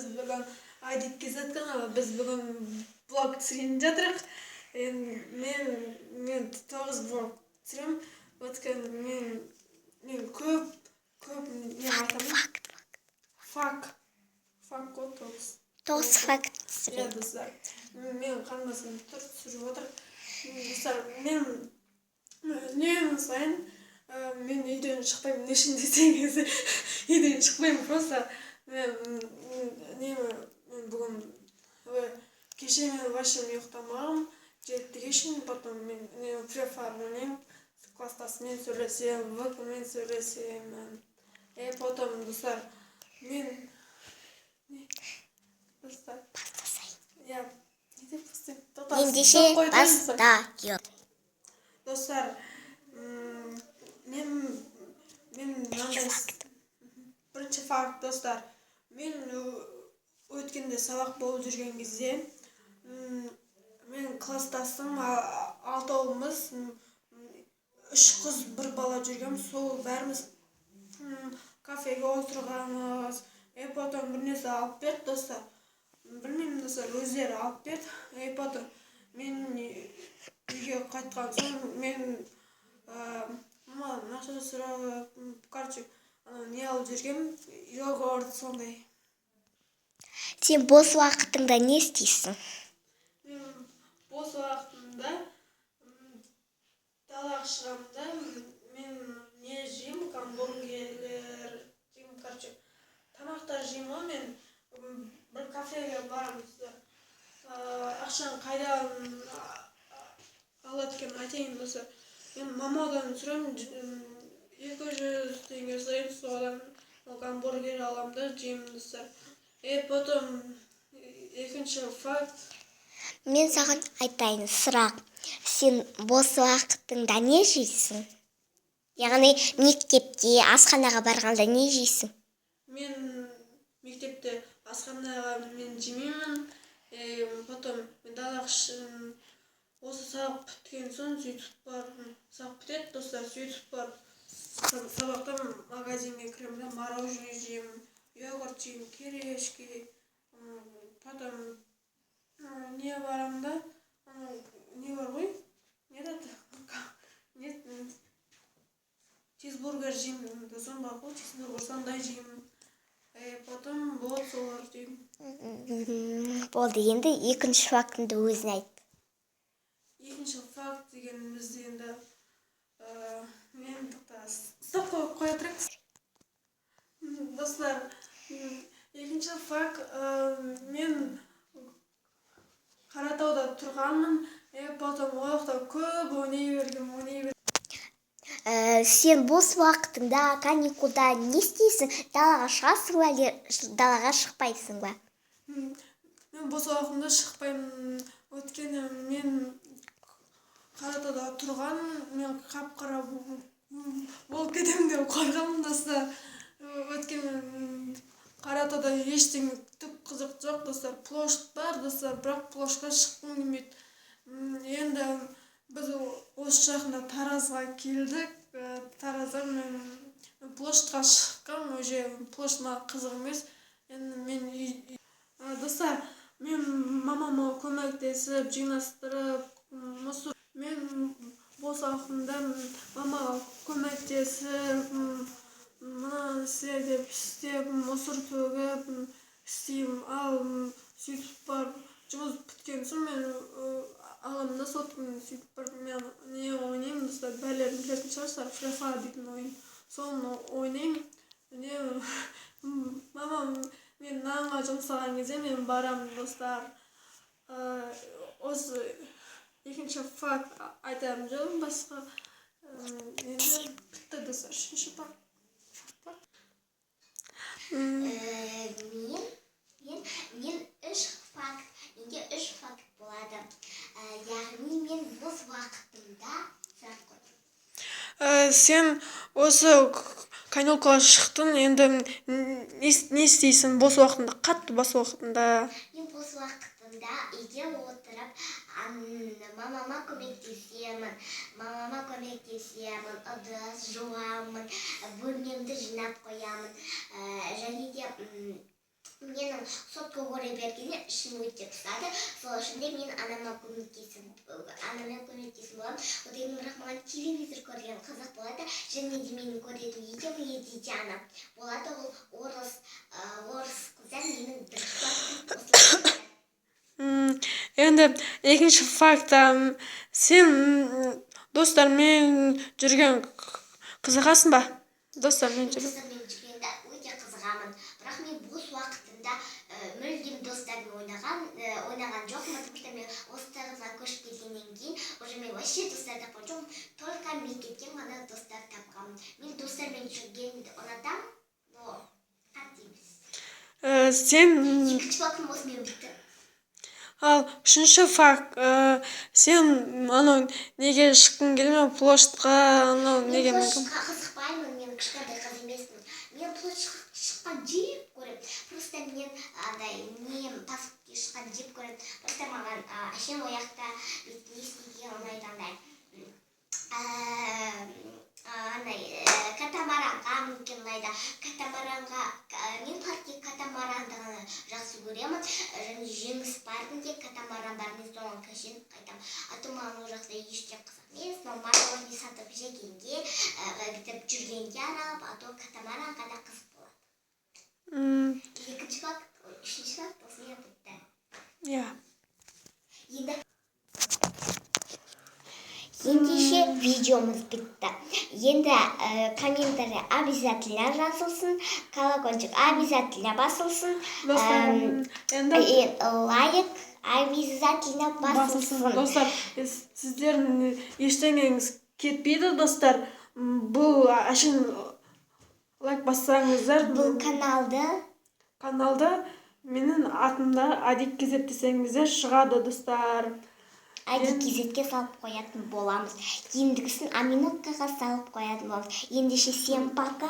біз бүгін Айдит кезет каналы, біз бүгін блог түсірген жатырық. Мен 9 блог түсірем. Өткен мен көп не айтамын. Факт қой 9. 9 факт Иә, достар. Мен қандасын түсіріп отыр. Достар, мен үнемі сайын мен үйден шықпаймын. Нешін десеңіз, үйден шықпаймын. Просто мен бүгін кеше мен вообще ұйықтамағам. Жетті кешін, потом мен префар ойнаймын. Класстасымен сөйлесем, вк-мен сөйлесем. Потом, достар, мен... Достар... Я... Ендеше бастайық. Достар, мен бірінші факт, достар. Мен өткенде сабақ болып жүрген кезде мен класстасым 6-ауымыз 3 қыз 1 бала жүргем. Сол бәріміз кафеге отырғанбыз. Потом бір нәрсе алып берді, достар. Білмеймін, достар, өздері алып берді. Потом мен үйге қайтқан соң мен мамадан ақша сұрап, короче, не алып жүргем, йогурт сондай. Сен бос уақытыңда не істейсің? Мен бос уақытымда далаға шығамда, мен не жеймін, гамбургерлер жеймін, короче, тамақтар жеймін ғой. Мен бір кафеге барамыз. Ақшаны қайдан алады екен айтайын, достар. Мен мамадан сұрамын, 200 теңге сұраймын, содан гамбургер аламын да жеймін, достар. Потом екінші факт. Мен саған айтайын сұрақ. Сен бос уақытыңда не жейсің? Яғни мектепте, асханаға барғанда не жейсің? Мен мектепте асханаға мен жемеймін. Потом мен далаға осы сабақ біткен соң сөйтіп барып, сабақ бітеді, достар, сөйтіп барып, сабақтан магазинге кіремін, мороженое жеймін, йогурт жеймін, керешки. Потом не барамын да, не бар ғой? Не дады? Чизбургер жеймін, соң бар ғой, чизбургер сондай жеймін. Потом болды солар жеймін. Болды, енді екінші фактыңды өзің айт. Екінші факт дегенімізде енді мен стоп қоя тұрайық. Достар, екінші факт, мен Қаратауда тұрғанмын. Потом ояқта көп ойнай бергем. Сен бос уақытыңда, каникулда не істейсің? Далаға шығасың ба, әлде далаға шықпайсың ба? Мен бос уақытымда шықпаймын. Өйткені мен Қаратауда тұрғанмын. Мен қап-қара болып кетемін деп қорқамын, достар. Өйткені Қаратауда ештеңе түк қызық жоқ, достар. Площадь бар, достар, бірақ площадьқа шыққым келмейді. Енді біз осы жақында Таразға келдік. Таразда мен площадьқа шыққам, уже площадьқа қызық емес. Енді мен достар, мен мамама көмектесіп, жинастырып, мен бос уақытымда мамаға көмектесіп, мына істеп, мусор төгіп істеймін. Ал сөйтіп барып, жұмыс біткен соң мен аламын да сотканы сөйтіп барып мен не ойнаймын, достар, бәлерін білетін шығарсыздар, фрефа дейтін ойын. Соны ойнаймын. Мамам мен нанға жұмсаған кезде мен барамын, достар. Осы екінші факт айтарым жоқ, басқа. Енді бітті, достар, үшінші факт. Мен 3 факт, менде 3 факт болады. Яғни мен бос уақытымда сұрақ қойдым. Сен осы каникулға шықтың, енді не істейсің бос уақытында, қатты бос уақытында? Мен бос уақытымда үйде отырып, мамама көмектесемін, ыдыс жуамын, бөлмемді жинап қоямын. Және де менің менің сотқа көре бергенде ішім өте қысады. Сол үшін де мен анаммен көмектесіп боламын. Одан бірақ маған телевизор көрген қызық болады. Және де мені көретін етем, едете анам. Болады ол орыс қыздар менің бір Енді екінші факт, сен достармен жүрген қызығасың ба? Достармен жүрген. достармен жүргенде өте қызығамын. Бірақ мен бос уақытымда мүлдем достармен ойнаған жоқпын. Потому что мен осы Таразға көшіп келгеннен кейін уже мен вообще достар тапқан жоқпын. Только мектептен ғана достар тапқанмын. Мен достармен жүргенді ұнатамын, но қатты емес. Сен Екінші фактым осымен бітті. ал үшінші факт, сен анау неге шыққың келме, площадьқа анау неге Мен площадьқа қызықпаймын, мен кішкентай қыз емеспін. Мен площадьқа шыққан жеп көремін. Просто мен андай нем паспортқа шыққан жеп көремін. Просто маған әшем ояқта не істеуге ұнайды андай. Катамаранға мүмкін ұнайды. Катамаранға мен паркте катамаранды ғана жақсы көремін. Және жеңіс паркінде катамаран бар, мен соған көшіп қайтамын. А то маған ол жақта ештеңе қызық емес. Но мороженое сатып жегенге, бүйтіп жүргенге аралап, а то катамаран ғана қызық болады. Екінші факт, үшінші факт осымен бітті. Иә. Ендеше видеомыз бітті. Енді комментарий обязательно жазылсын, колокольчик обязательно басылсын, лайк обязательно басылсын. Достар, сіздердің ештеңеңіз кетпейді, достар. Бұл әшін лайк бассаңыздар, Бұл каналды менің атымда Адик Кезет десеңіздер шығады, достар. Адик Кезетке салып қоятын боламыз. Ендігісін Аминоткаға салып қоятын боламыз. Ендеше всем пока.